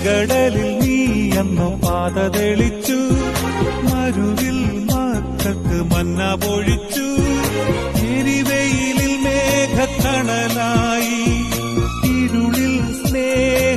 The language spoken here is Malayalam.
ചെങ്കടലിൽ നീ അന്നു പാത തെളിച്ചു, മരുവിൽ മക്കൾക്ക് മന്ന പൊഴിച്ചു, എരിവെയിലിൽ മേഘക്കണലായി, ഇരുളിൽ സ്നേഹ